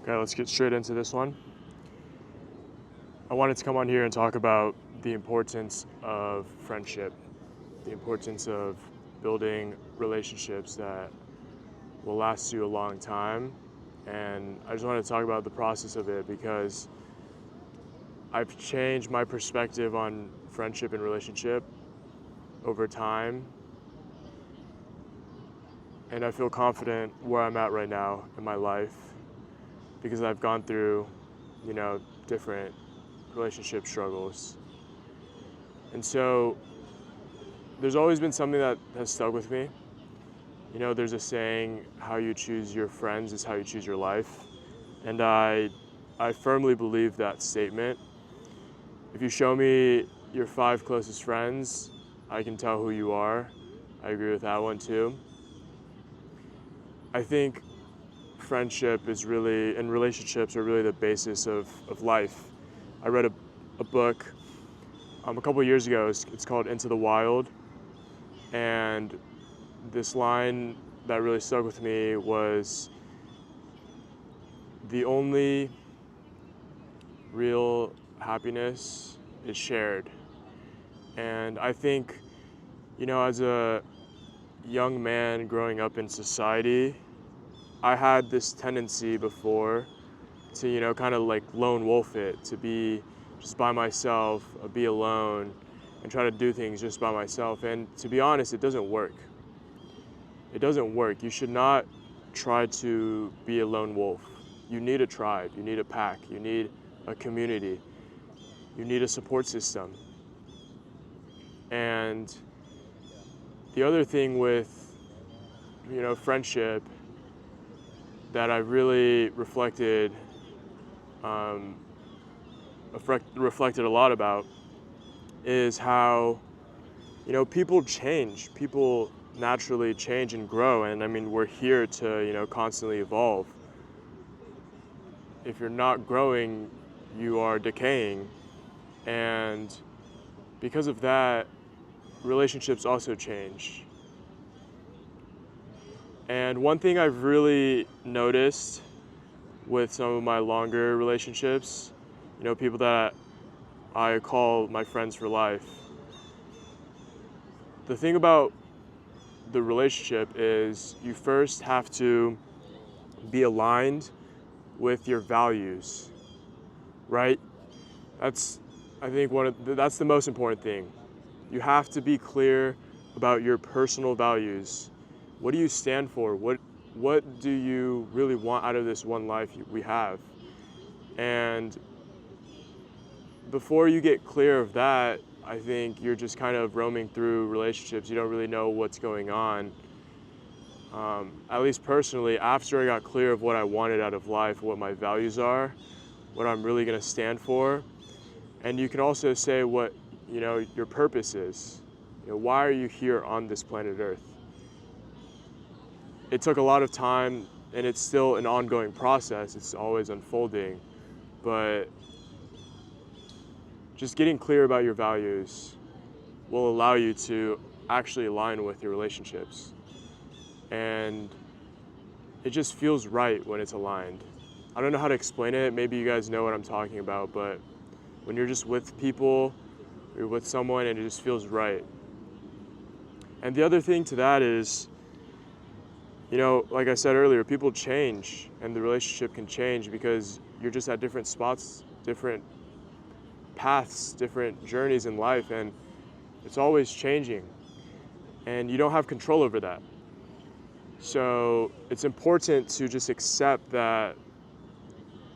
Okay, let's get straight into this one. I wanted to come on here and talk about the importance of friendship, the importance of building relationships that will last you a long time. And I just wanted to talk about the process of it because I've changed my perspective on friendship and relationship over time. And I feel confident where I'm at right now in my life because I've gone through, different relationship struggles. And so there's always been something that has stuck with me. There's a saying, how you choose your friends is how you choose your life. And I firmly believe that statement. If you show me your 5 closest friends, I can tell who you are. I agree with that one too. I think friendship is really, and relationships are really the basis of life. I read a book a couple of years ago. It's called Into the Wild. And this line that really stuck with me was, the only real happiness is shared. And I think, as a young man growing up in society, I had this tendency before to, kind of like lone wolf it, to be just by myself, be alone, and try to do things just by myself. And to be honest, it doesn't work. It doesn't work. You should not try to be a lone wolf. You need a tribe, you need a pack, you need a community, you need a support system. And the other thing with, friendship that I really reflected a lot about is how, people change. People naturally change and grow. And I mean, we're here to, constantly evolve. If you're not growing, you are decaying. And because of that, relationships also change. And one thing I've really noticed with some of my longer relationships, people that I call my friends for life, the thing about the relationship is you first have to be aligned with your values, right? That's, I think, that's the most important thing. You have to be clear about your personal values. What do you stand for? What do you really want out of this one life we have? And before you get clear of that, I think you're just kind of roaming through relationships. You don't really know what's going on. At least personally, after I got clear of what I wanted out of life, what my values are, what I'm really going to stand for, and you can also say what, your purpose is. Why are you here on this planet Earth? It took a lot of time, and it's still an ongoing process. It's always unfolding, but just getting clear about your values will allow you to actually align with your relationships. And it just feels right when it's aligned. I don't know how to explain it. Maybe you guys know what I'm talking about, but when you're just with people, you're with someone and it just feels right. And the other thing to that is, like I said earlier, people change and the relationship can change because you're just at different spots, different paths, different journeys in life, and it's always changing. And you don't have control over that. So it's important to just accept that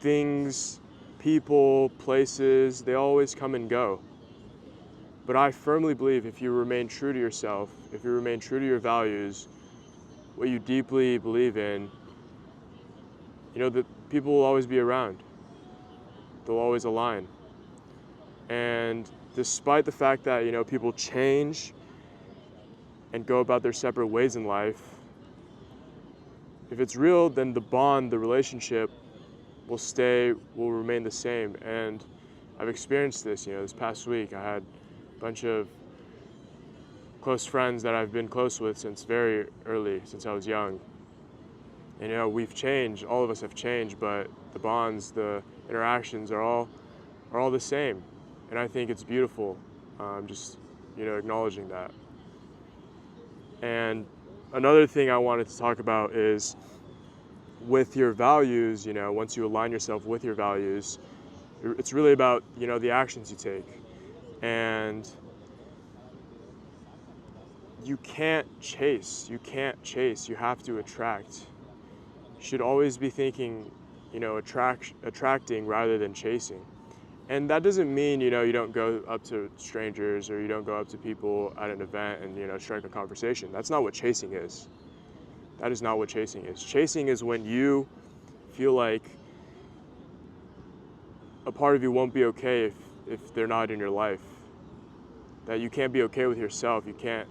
things, people, places, they always come and go. But I firmly believe if you remain true to yourself, if you remain true to your values, what you deeply believe in, that people will always be around. They'll always align. And despite the fact that, people change and go about their separate ways in life, if it's real, then the bond, the relationship will remain the same. And I've experienced this, this past week. I had a bunch of close friends that I've been close with since very early, since I was young. And, we've changed, all of us have changed, but the bonds, the interactions are all the same. And I think it's beautiful, just, acknowledging that. And another thing I wanted to talk about is with your values, once you align yourself with your values, it's really about, the actions you take. And you can't chase, you have to attract. You should always be thinking, attracting rather than chasing. And that doesn't mean, you don't go up to strangers or you don't go up to people at an event and, strike a conversation. That's not what chasing is. That is not what chasing is. Chasing is when you feel like a part of you won't be okay if they're not in your life. That you can't be okay with yourself. You can't,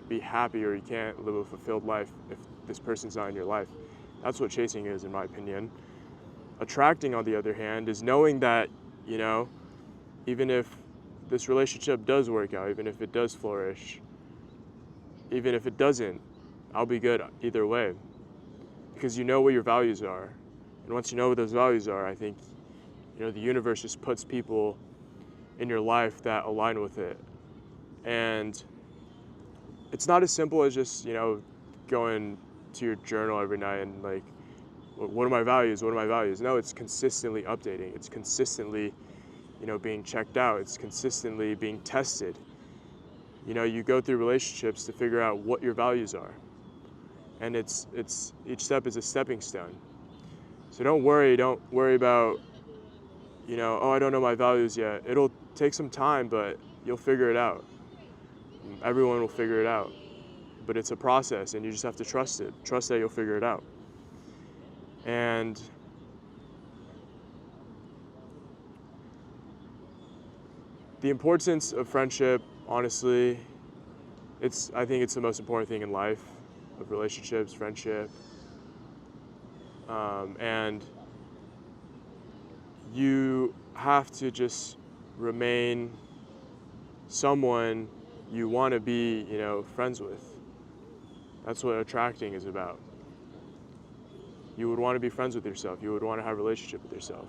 be happy, or you can't live a fulfilled life if this person's not in your life. That's what chasing is, in my opinion. Attracting, on the other hand, is knowing that, even if this relationship does work out, even if it does flourish, even if it doesn't, I'll be good either way. Because you know what your values are. And once you know what those values are, I think, the universe just puts people in your life that align with it. And it's not as simple as just, going to your journal every night and like, what are my values? What are my values? No, it's consistently updating. It's consistently, being checked out. It's consistently being tested. You go through relationships to figure out what your values are. And it's each step is a stepping stone. So don't worry about, I don't know my values yet. It'll take some time, but you'll figure it out. Everyone will figure it out. But it's a process, and you just have to trust it. Trust that you'll figure it out. And the importance of friendship, honestly, I think it's the most important thing in life, of relationships, friendship. And you have to just remain someone you want to be, friends with. That's what attracting is about. You would want to be friends with yourself. You would want to have a relationship with yourself.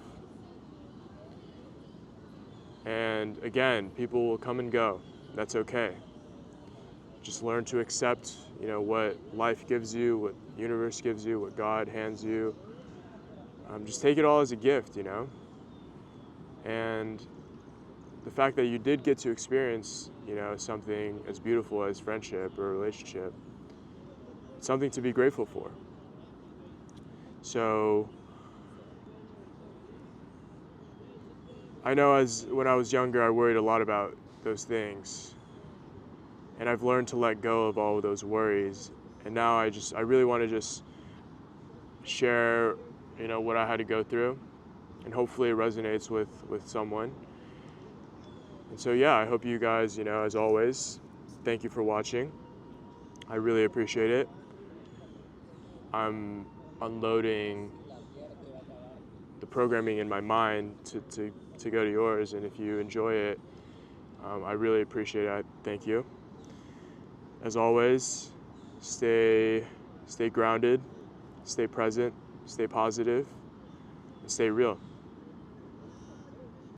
And again, people will come and go. That's okay. Just learn to accept, what life gives you, what the universe gives you, what God hands you. Just take it all as a gift, And the fact that you did get to experience, something as beautiful as friendship or a relationship, it's something to be grateful for. So I know when I was younger, I worried a lot about those things. And I've learned to let go of all of those worries. And now I really want to just share, what I had to go through. And hopefully it resonates with someone. And so, yeah, I hope you guys, as always, thank you for watching. I really appreciate it. I'm unloading the programming in my mind to go to yours. And if you enjoy it, I really appreciate it. Thank you. As always, stay grounded, stay present, stay positive, and stay real.